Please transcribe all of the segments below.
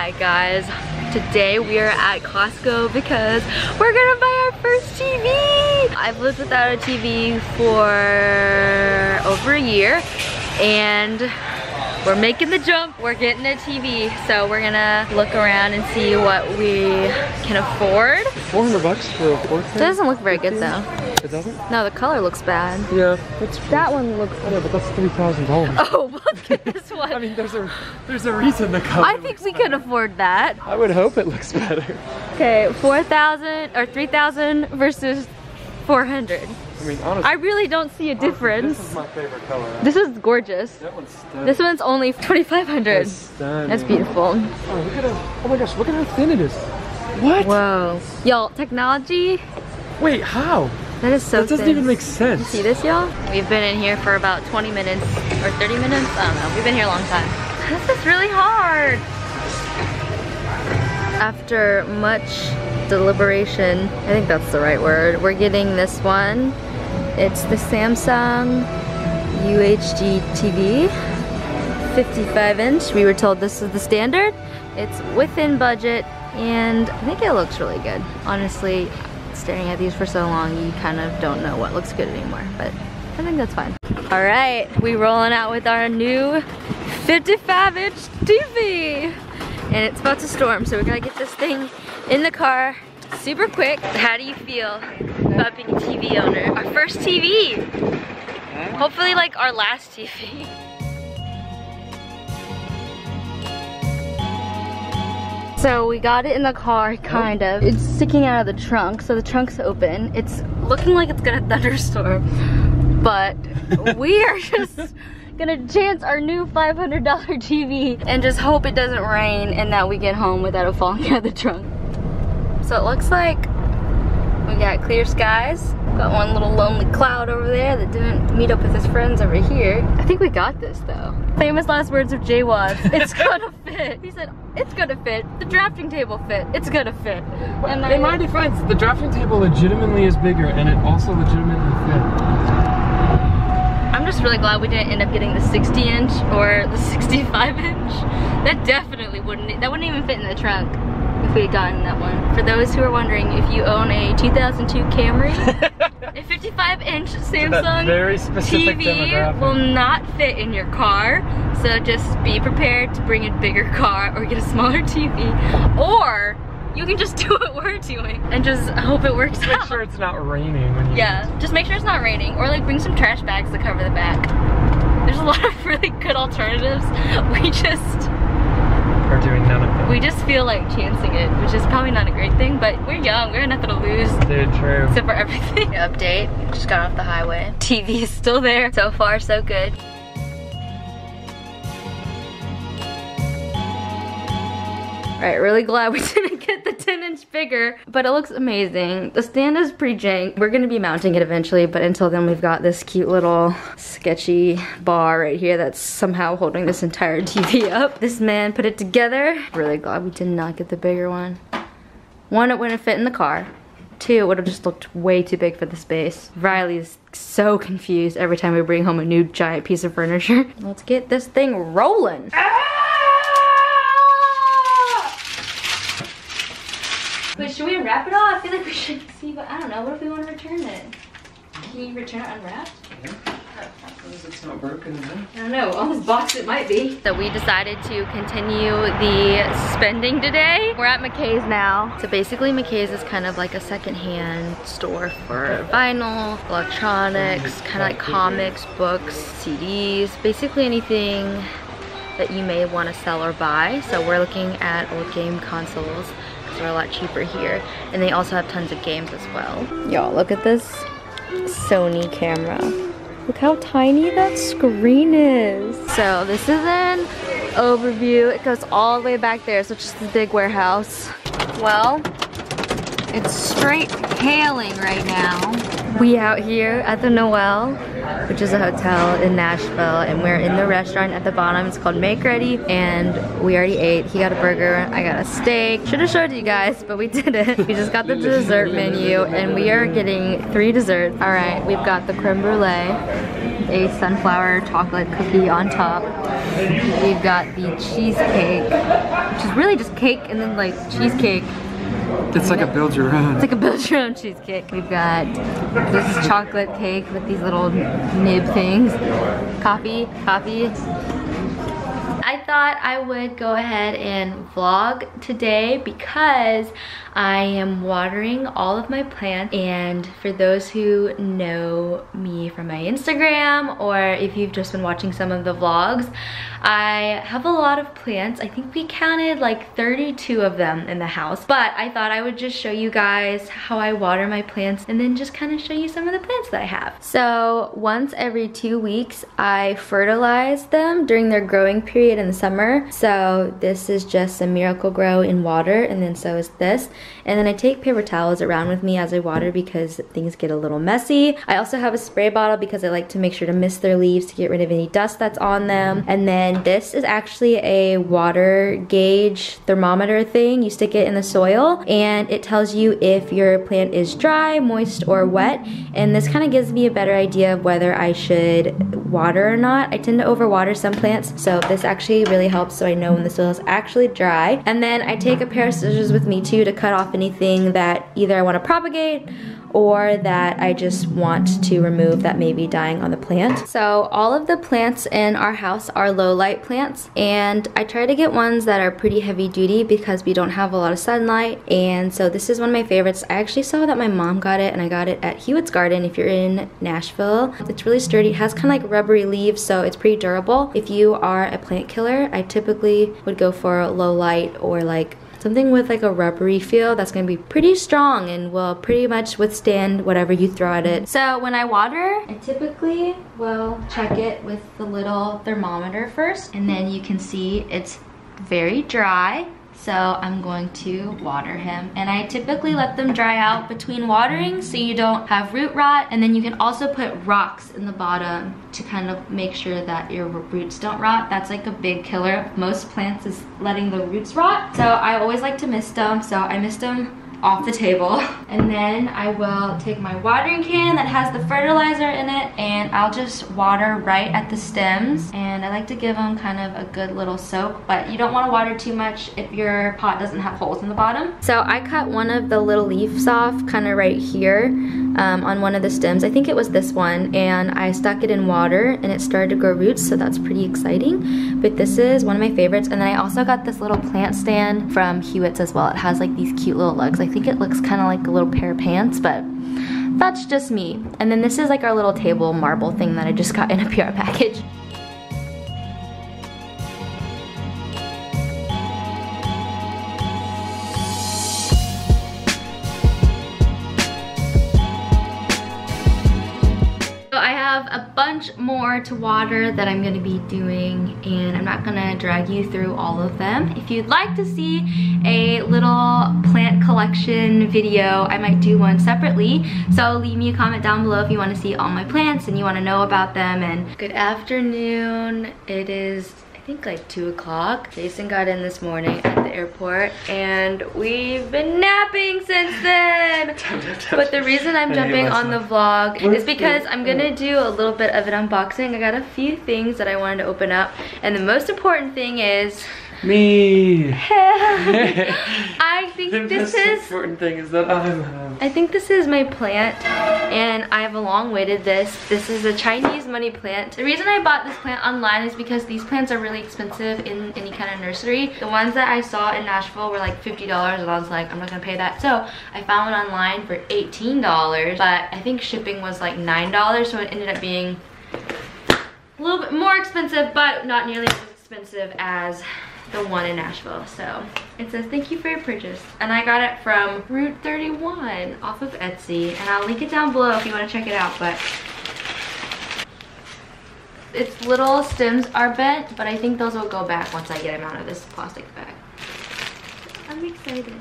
Hi guys, today we are at Costco because we're gonna buy our first TV. I've lived without a TV for over a year and we're making the jump. We're getting a TV, so we're gonna look around and see what we can afford. 400 bucks for a 4K? It doesn't look very good though. It doesn't? No, the color looks bad. Yeah. That one looks good. Yeah, but that's $3,000. Oh, look at this one. I mean, there's a reason the color I think we could afford that. I would hope it looks better. Okay, 4,000 or 3,000 versus 400. I mean, honestly, I really don't see a difference. This is my favorite color. This is gorgeous. That one's stunning. This one's only 2,500. That's beautiful. Oh, look at how, oh my gosh, look at how thin it is. What? Whoa. Y'all, technology? Wait, how? That is so That doesn't thin. even make sense. You see this, y'all? We've been in here for about 20 minutes or 30 minutes. I don't know. We've been here a long time. This is really hard. After much deliberation, I think that's the right word, we're getting this one. It's the Samsung UHD TV, 55 inch. We were told this is the standard. It's within budget and I think it looks really good. Honestly, staring at these for so long, you kind of don't know what looks good anymore, but I think that's fine. All right, we rolling out with our new 55-inch TV. And it's about to storm, so we gotta get this thing in the car super quick. How do you feel about being a TV owner? Our first TV. Hopefully like our last TV. So we got it in the car, kind of. It's sticking out of the trunk, so the trunk's open. It's looking like it's gonna thunderstorm, but we are just gonna chance our new $500 TV and just hope it doesn't rain and that we get home without it falling out of the trunk. So it looks like we got clear skies. Got one little lonely cloud over there that didn't meet up with his friends over here. I think we got this though. Famous last words of Jay Watts. It's gonna fit. He said, it's gonna fit. The drafting table fit. It's gonna fit. And in my defense, the drafting table legitimately is bigger and it also legitimately fit. I'm just really glad we didn't end up getting the 60 inch or the 65 inch. That definitely wouldn't even fit in the trunk if we had gotten that one. For those who are wondering, if you own a 2002 Camry, a 55 inch Samsung TV will not fit in your car. So just be prepared to bring a bigger car or get a smaller TV. Or you can just do what we're doing and just hope it works out. Make sure it's not raining when you... Yeah, just make sure it's not raining. Or like bring some trash bags to cover the back. There's a lot of really good alternatives. We just... are doing none of them. We just feel like chancing it, which is probably not a great thing, but we're young, we have nothing to lose. Dude, true. Except for everything. Update, just got off the highway. TV is still there. So far, so good. Alright, really glad we didn't get the 10-inch bigger, but it looks amazing. The stand is pretty jank. We're gonna be mounting it eventually, but until then we've got this cute little sketchy bar right here that's somehow holding this entire TV up. This man put it together. Really glad we did not get the bigger one. One, it wouldn't fit in the car. Two, it would have just looked way too big for the space. Riley's so confused every time we bring home a new giant piece of furniture. Let's get this thing rolling. Wait, should we unwrap it all? I feel like we should see, but I don't know. What if we want to return it? Can you return it unwrapped? Yeah. It's not broken enough. I don't know. On this box it might be. So we decided to continue the spending today. We're at McKay's now. So basically McKay's is kind of like a secondhand store for vinyl, electronics, kind of like comics, books, CDs, basically anything that you may want to sell or buy. So we're looking at old game consoles. They're a lot cheaper here, and they also have tons of games as well. Y'all, look at this Sony camera. Look how tiny that screen is. So this is an overview. It goes all the way back there, so it's just a big warehouse. Well, it's straight hailing right now. We out here at the Noel, which is a hotel in Nashville, and we're in the restaurant at the bottom. It's called Make Ready, and we already ate. He got a burger, I got a steak. Should have showed you guys, but we didn't. We just got the dessert menu, and we are getting 3 desserts. All right, we've got the creme brulee, a sunflower chocolate cookie on top. We've got the cheesecake, which is really just cake and then like cheesecake. It's like a build your own. It's like a build your own cheesecake. We've got this chocolate cake with these little nib things. Coffee. I thought I would go ahead and vlog today because I am watering all of my plants, and for those who know me from my Instagram, or if you've just been watching some of the vlogs, I have a lot of plants. I think we counted like 32 of them in the house, but I thought I would just show you guys how I water my plants and then just kind of show you some of the plants that I have. So once every 2 weeks I fertilize them during their growing period in the summer. So this is just a Miracle Grow in water, and then so is this. And then I take paper towels around with me as I water because things get a little messy. I also have a spray bottle because I like to make sure to mist their leaves to get rid of any dust that's on them. And then this is actually a water gauge thermometer thing. You stick it in the soil and it tells you if your plant is dry, moist, or wet. And this kind of gives me a better idea of whether I should water or not. I tend to overwater some plants, so this actually really helps so I know when the soil is actually dry. And then I take a pair of scissors with me too to cut off anything that either I want to propagate or that I just want to remove that may be dying on the plant. So all of the plants in our house are low light plants, and I try to get ones that are pretty heavy duty because we don't have a lot of sunlight. And so this is one of my favorites. I actually saw that my mom got it, and I got it at Hewitt's Garden if you're in Nashville. It's really sturdy. It has kind of like rubbery leaves, so it's pretty durable. If you are a plant killer, I typically would go for low light or like something with like a rubbery feel that's going to be pretty strong and will pretty much withstand whatever you throw at it. So when I water, I typically will check it with the little thermometer first, and then you can see it's very dry. So I'm going to water him, and I typically let them dry out between watering so you don't have root rot. And then you can also put rocks in the bottom to kind of make sure that your roots don't rot. That's like a big killer of most plants, is letting the roots rot. So I always like to mist them, so I mist them off the table. And then I will take my watering can that has the fertilizer in it, and I'll just water right at the stems. And I like to give them kind of a good little soak, but you don't want to water too much if your pot doesn't have holes in the bottom. So I cut one of the little leaves off kind of right here on one of the stems. I think it was this one, and I stuck it in water and it started to grow roots, so that's pretty exciting. But this is one of my favorites. And then I also got this little plant stand from Hewitt's as well. It has like these cute little lugs. I think it looks kind of like a little pair of pants, but that's just me. And then this is like our little table marble thing that I just got in a PR package. A bunch more to water that I'm gonna be doing, and I'm not gonna drag you through all of them. If you'd like to see a little plant collection video, I might do one separately. So leave me a comment down below if you want to see all my plants and you want to know about them. And good afternoon. It is, I think, like 2 o'clock. Jason got in this morning at the airport and we've been napping since then. But the reason I'm jumping on the vlog is because I'm gonna do a little bit of an unboxing. I got a few things that I wanted to open up, and the most important thing is me. I think this is important thing is that I think this is my plant, and I've long awaited this. This is a Chinese money plant. The reason I bought this plant online is because these plants are really expensive in any kind of nursery. The ones that I saw in Nashville were like $50, and I was like, I'm not gonna pay that. So I found one online for $18, but I think shipping was like $9, so it ended up being a little bit more expensive, but not nearly as expensive as the one in Nashville. So it says thank you for your purchase, and I got it from Route 31 off of Etsy, and I'll link it down below if you want to check it out. But its little stems are bent, but I think those will go back once I get him out of this plastic bag. I'm excited.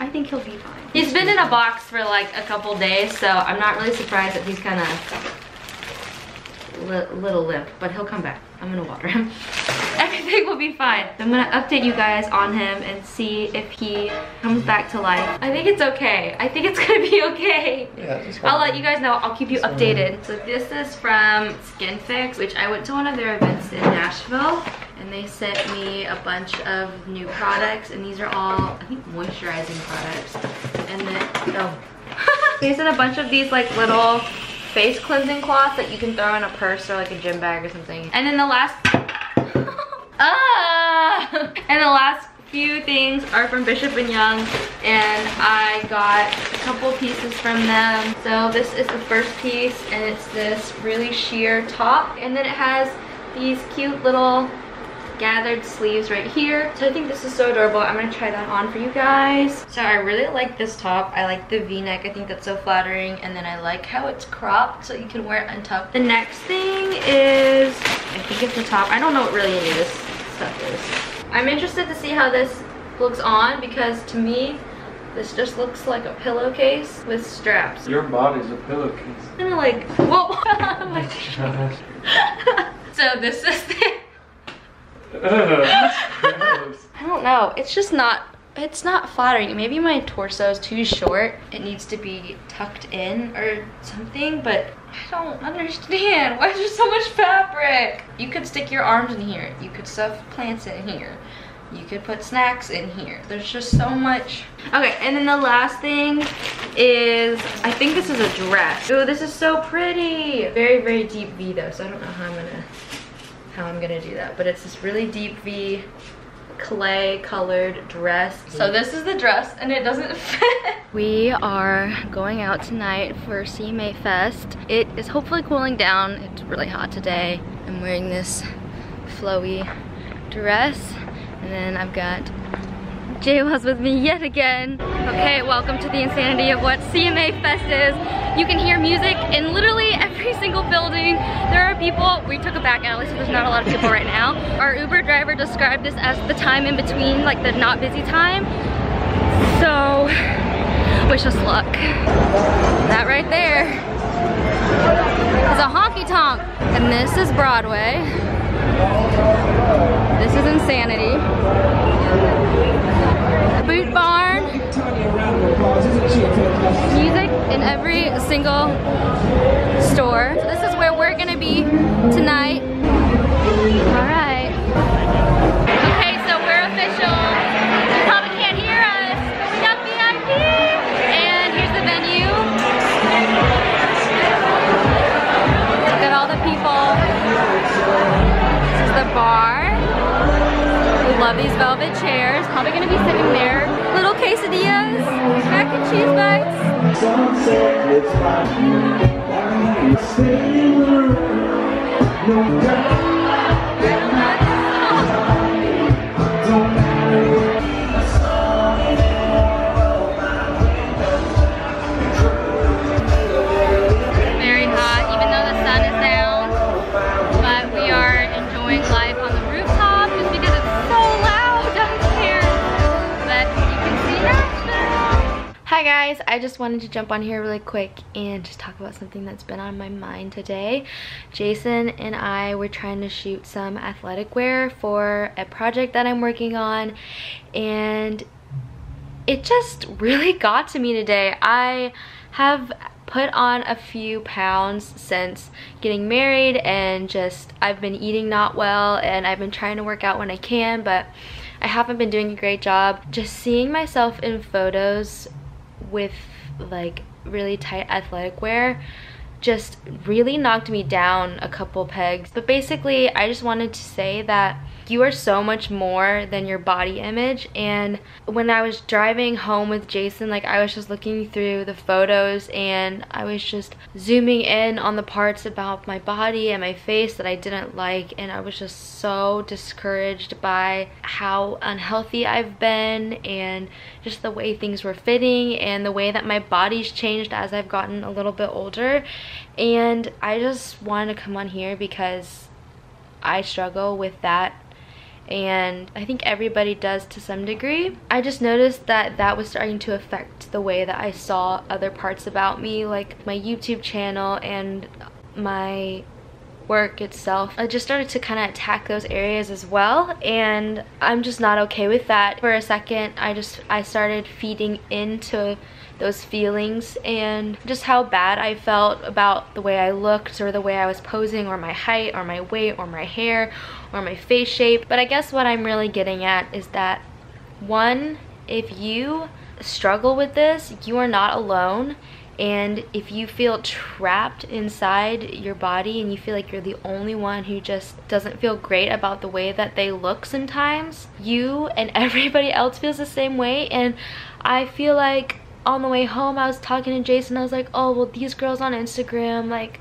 I think he'll be fine. He's been in a box for like a couple days, so I'm not really surprised that he's kind of little limp, but he'll come back. I'm gonna water him. Everything will be fine. I'm gonna update you guys on him and see if he comes back to life. I think it's okay. I think it's gonna be okay. Yeah, I'll let you guys know. I'll keep you updated. So this is from Skin Fix, which I went to one of their events in Nashville, and they sent me a bunch of new products, and these are all, I think, moisturizing products. And then, oh. They sent a bunch of these like little face cleansing cloths that you can throw in a purse or like a gym bag or something. And then the last, and the last few things are from Bishop & Young, and I got a couple pieces from them. So this is the first piece, and it's this really sheer top, and then it has these cute little gathered sleeves right here. So I think this is so adorable. I'm gonna try that on for you guys. So I really like this top. I like the v-neck. I think that's so flattering, and then I like how it's cropped so you can wear it on top. The next thing is, I think it's the top. I don't know what really any of this stuff is. I'm interested to see how this looks on, because to me this just looks like a pillowcase with straps. Your body's a pillowcase. Kind of like, whoa. So this is the I don't know, it's just not, it's not flattering. Maybe my torso is too short, it needs to be tucked in or something, but I don't understand. Why is there so much fabric? You could stick your arms in here, you could stuff plants in here, you could put snacks in here. There's just so much. Okay, and then the last thing is, I think this is a dress. Oh, this is so pretty. Very, very deep V though, so I don't know how I'm gonna do that, but it's this really deep V clay colored dress. So this is the dress, and it doesn't fit. We are going out tonight for CMA Fest. It is hopefully cooling down. It's really hot today. I'm wearing this flowy dress, and then I've got Jayla's with me yet again. Okay, welcome to the insanity of what CMA Fest is. You can hear music in literally every single building. There are people, we took a back alley, so there's not a lot of people right now. Our Uber driver described this as the time in between, like the not busy time. So, wish us luck. That right there is a honky tonk. And this is Broadway. This is Insanity. The Boot Barn. Music in every single store. So this is where we're gonna be tonight. All right. Okay, so we're official. You probably can't hear us, but we got VIP. And here's the venue. Look at all the people. This is the bar. We love these velvet chairs. Probably gonna be sitting there. Little quesadillas, mac and cheese bites. Very hot, even though the sun is down, but we are enjoying life on the rooftop just because it's so loud downstairs. But you can see Nashville. Hi guys, I just wanted to jump on here really quick and just talk about something that's been on my mind today. Jason and I were trying to shoot some athletic wear for a project that I'm working on, and it just really got to me today. I have put on a few pounds since getting married, and just I've been eating not well, and I've been trying to work out when I can, but I haven't been doing a great job. Just seeing myself in photos with like really tight athletic wear just really knocked me down a couple pegs. But basically, I just wanted to say that you are so much more than your body image. And when I was driving home with Jason, like I was just looking through the photos, and I was just zooming in on the parts about my body and my face that I didn't like, and I was just so discouraged by how unhealthy I've been, and just the way things were fitting, and the way that my body's changed as I've gotten a little bit older. And I just wanted to come on here because I struggle with that, and I think everybody does to some degree. I just noticed that that was starting to affect the way that I saw other parts about me, like my YouTube channel and my work itself, I just started to kind of attack those areas as well, and I'm just not okay with that. For a second, I started feeding into those feelings and just how bad I felt about the way I looked or the way I was posing or my height or my weight or my hair or my face shape. But I guess what I'm really getting at is that, one, if you struggle with this, you are not alone. And if you feel trapped inside your body and you feel like you're the only one who just doesn't feel great about the way that they look sometimes, you and everybody else feels the same way. And I feel like on the way home I was talking to Jason, I was like, oh, well, these girls on Instagram, like,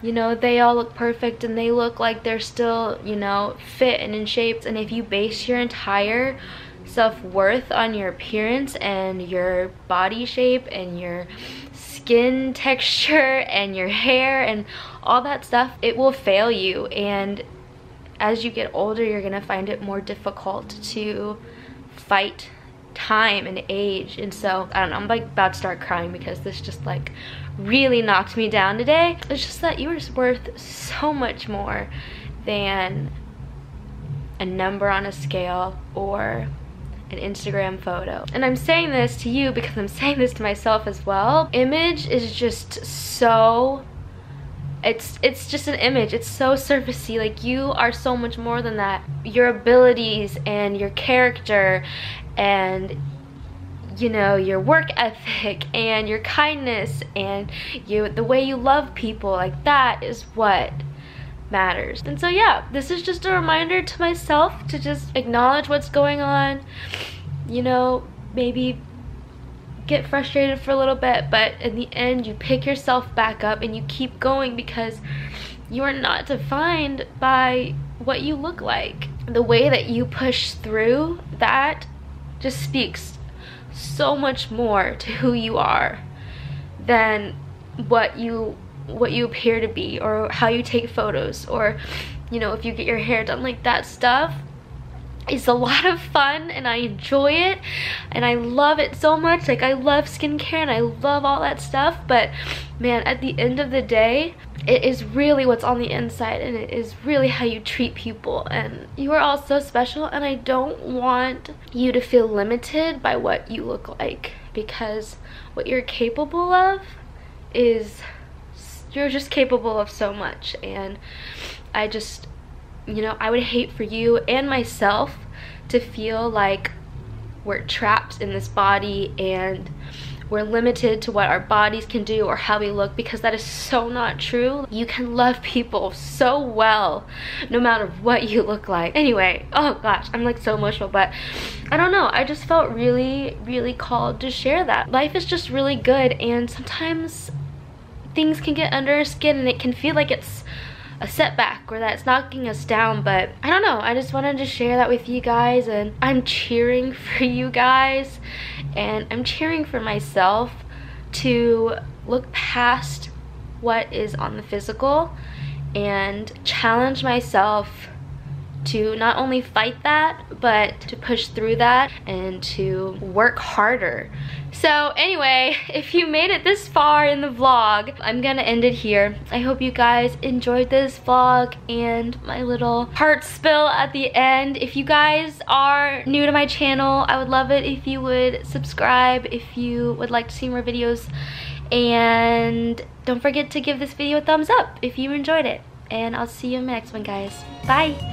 you know, they all look perfect and they look like they're still, you know, fit and in shape. And if you base your entire self-worth on your appearance and your body shape and your skin texture and your hair and all that stuff, it will fail you. And as you get older, you're gonna find it more difficult to fight time and age. And so I don't know, I'm like about to start crying because this just like really knocked me down today. It's just that you are worth so much more than a number on a scale or an Instagram photo. And I'm saying this to you because I'm saying this to myself as well. Image is just so, it's just an image. It's so surfacey. Like, you are so much more than that. Your abilities and your character and, you know, your work ethic and your kindness and the way you love people, like, that is what matters. And so yeah, this is just a reminder to myself to just acknowledge what's going on, you know, maybe get frustrated for a little bit, but in the end you pick yourself back up and you keep going, because you are not defined by what you look like. The way that you push through that just speaks so much more to who you are than what you appear to be, or how you take photos, or, you know, if you get your hair done. Like, that stuff is a lot of fun and I enjoy it and I love it so much. Like, I love skincare and I love all that stuff, but man, at the end of the day, it is really what's on the inside, and it is really how you treat people. And you are all so special, and I don't want you to feel limited by what you look like, because what you're capable of is, you're just capable of so much. And I just, you know, I would hate for you and myself to feel like we're trapped in this body and we're limited to what our bodies can do or how we look, because that is so not true. You can love people so well no matter what you look like. Anyway, oh gosh, I'm like so emotional, but I don't know, I just felt really, really called to share that. Life is just really good, and sometimes things can get under our skin and it can feel like it's a setback or that it's knocking us down, but I don't know, I just wanted to share that with you guys. And I'm cheering for you guys, and I'm cheering for myself to look past what is on the physical and challenge myself to not only fight that, but to push through that and to work harder. So anyway, if you made it this far in the vlog, I'm gonna end it here. I hope you guys enjoyed this vlog and my little heart spill at the end. If you guys are new to my channel, I would love it if you would subscribe if you would like to see more videos. And don't forget to give this video a thumbs up if you enjoyed it. And I'll see you in the next one, guys. Bye!